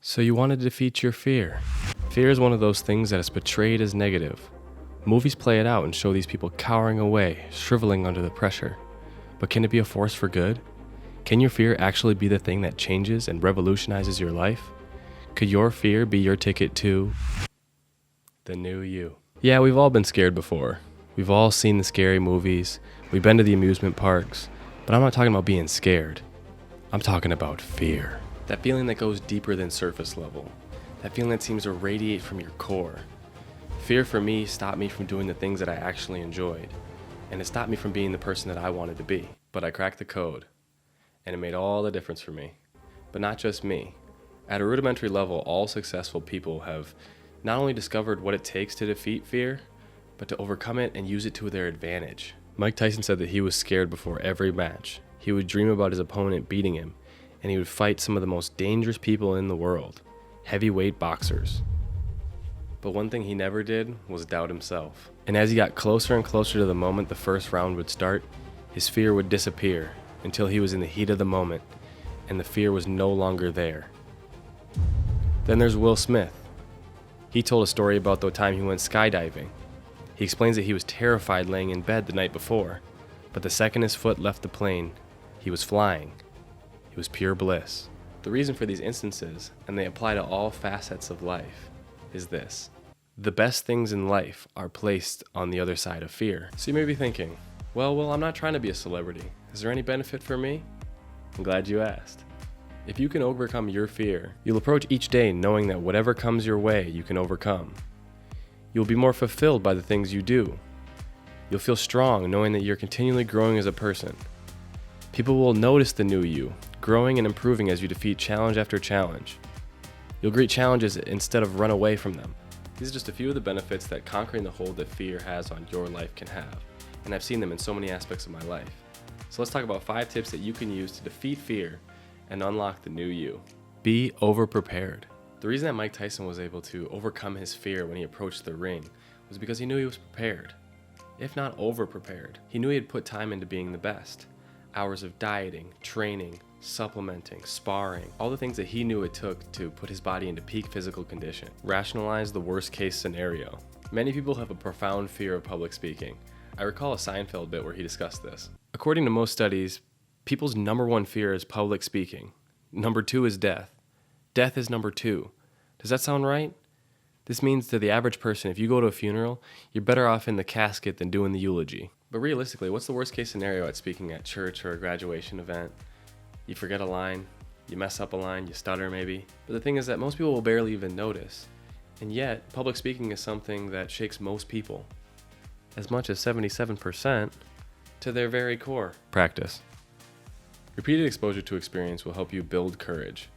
So you want to defeat your fear. Fear is one of those things that is portrayed as negative. Movies play it out and show these people cowering away, shriveling under the pressure. But can it be a force for good? Can your fear actually be the thing that changes and revolutionizes your life? Could your fear be your ticket to the new you? Yeah, we've all been scared before. We've all seen the scary movies. We've been to the amusement parks. But I'm not talking about being scared. I'm talking about fear. That feeling that goes deeper than surface level. That feeling that seems to radiate from your core. Fear for me stopped me from doing the things that I actually enjoyed. And it stopped me from being the person that I wanted to be. But I cracked the code. And it made all the difference for me. But not just me. At a rudimentary level, all successful people have not only discovered what it takes to defeat fear, but to overcome it and use it to their advantage. Mike Tyson said that he was scared before every match. He would dream about his opponent beating him, and he would fight some of the most dangerous people in the world, heavyweight boxers. But one thing he never did was doubt himself. And as he got closer and closer to the moment the first round would start, his fear would disappear until he was in the heat of the moment, and the fear was no longer there. Then there's Will Smith. He told a story about the time he went skydiving. He explains that he was terrified laying in bed the night before, but the second his foot left the plane, he was flying. It was pure bliss. The reason for these instances, and they apply to all facets of life, is this. The best things in life are placed on the other side of fear. So you may be thinking, well, I'm not trying to be a celebrity. Is there any benefit for me? I'm glad you asked. If you can overcome your fear, you'll approach each day knowing that whatever comes your way, you can overcome. You'll be more fulfilled by the things you do. You'll feel strong knowing that you're continually growing as a person. People will notice the new you, growing and improving as you defeat challenge after challenge. You'll greet challenges instead of run away from them. These are just a few of the benefits that conquering the hold that fear has on your life can have, and I've seen them in so many aspects of my life. So let's talk about 5 tips that you can use to defeat fear and unlock the new you. Be over-prepared. The reason that Mike Tyson was able to overcome his fear when he approached the ring was because he knew he was prepared, if not over-prepared. He knew he had put time into being the best. Hours of dieting, training, supplementing, sparring, all the things that he knew it took to put his body into peak physical condition. Rationalize the worst case scenario. Many people have a profound fear of public speaking. I recall a Seinfeld bit where he discussed this. According to most studies, people's number 1 fear is public speaking. Number 2 is death. Death is number 2. Does that sound right? This means to the average person, if you go to a funeral, you're better off in the casket than doing the eulogy. But realistically, what's the worst case scenario at speaking at church or a graduation event? You forget a line, you mess up a line, you stutter maybe. But the thing is that most people will barely even notice. And yet, public speaking is something that shakes most people, as much as 77%, to their very core. Practice. Repeated exposure to experience will help you build courage.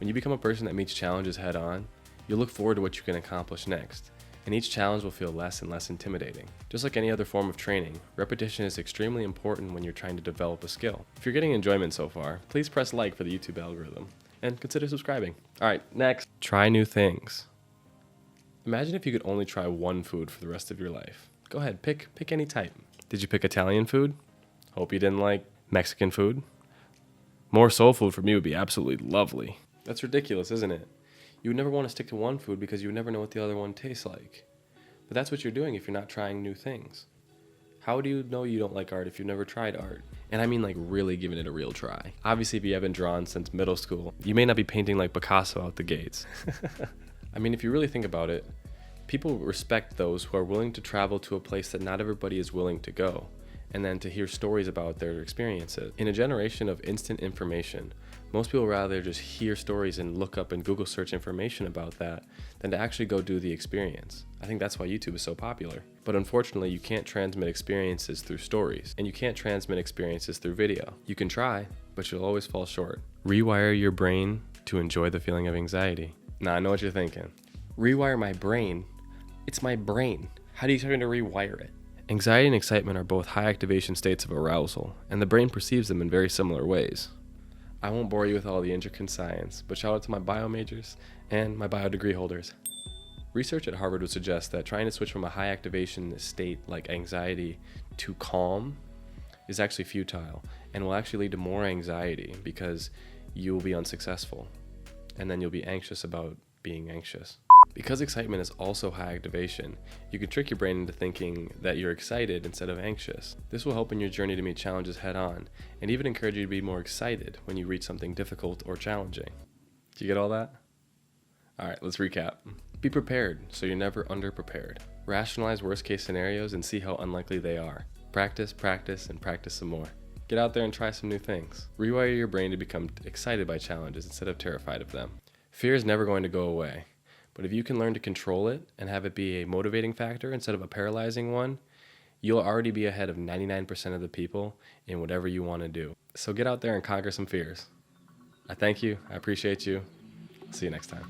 When you become a person that meets challenges head on, you'll look forward to what you can accomplish next, and each challenge will feel less and less intimidating. Just like any other form of training, repetition is extremely important when you're trying to develop a skill. If you're getting enjoyment so far, please press like for the YouTube algorithm, and consider subscribing. Alright, next. Try new things. Imagine if you could only try one food for the rest of your life. Go ahead, pick any type. Did you pick Italian food? Hope you didn't like Mexican food. More soul food for me would be absolutely lovely. That's ridiculous, isn't it? You would never want to stick to one food because you would never know what the other one tastes like. But that's what you're doing if you're not trying new things. How do you know you don't like art if you've never tried art? And I mean like really giving it a real try. Obviously, if you haven't drawn since middle school, you may not be painting like Picasso out the gates. I mean, if you really think about it, people respect those who are willing to travel to a place that not everybody is willing to go, and then to hear stories about their experiences. In a generation of instant information, most people rather just hear stories and look up and Google search information about that than to actually go do the experience. I think that's why YouTube is so popular. But unfortunately, you can't transmit experiences through stories, and you can't transmit experiences through video. You can try, but you'll always fall short. Rewire your brain to enjoy the feeling of anxiety. Now, I know what you're thinking. Rewire my brain? It's my brain. How do you try to rewire it? Anxiety and excitement are both high activation states of arousal, and the brain perceives them in very similar ways. I won't bore you with all the intricate science, but shout out to my bio majors and my bio degree holders. Research at Harvard would suggest that trying to switch from a high activation state like anxiety to calm is actually futile and will actually lead to more anxiety because you will be unsuccessful. and then you'll be anxious about being anxious. Because excitement is also high activation, you can trick your brain into thinking that you're excited instead of anxious. This will help in your journey to meet challenges head on, and even encourage you to be more excited when you reach something difficult or challenging. Did you get all that? Alright, let's recap. Be prepared, so you're never underprepared. Rationalize worst case scenarios and see how unlikely they are. Practice, practice, and practice some more. Get out there and try some new things. Rewire your brain to become excited by challenges instead of terrified of them. Fear is never going to go away, but if you can learn to control it and have it be a motivating factor instead of a paralyzing one, you'll already be ahead of 99% of the people in whatever you want to do. So get out there and conquer some fears. I thank you. I appreciate you. See you next time.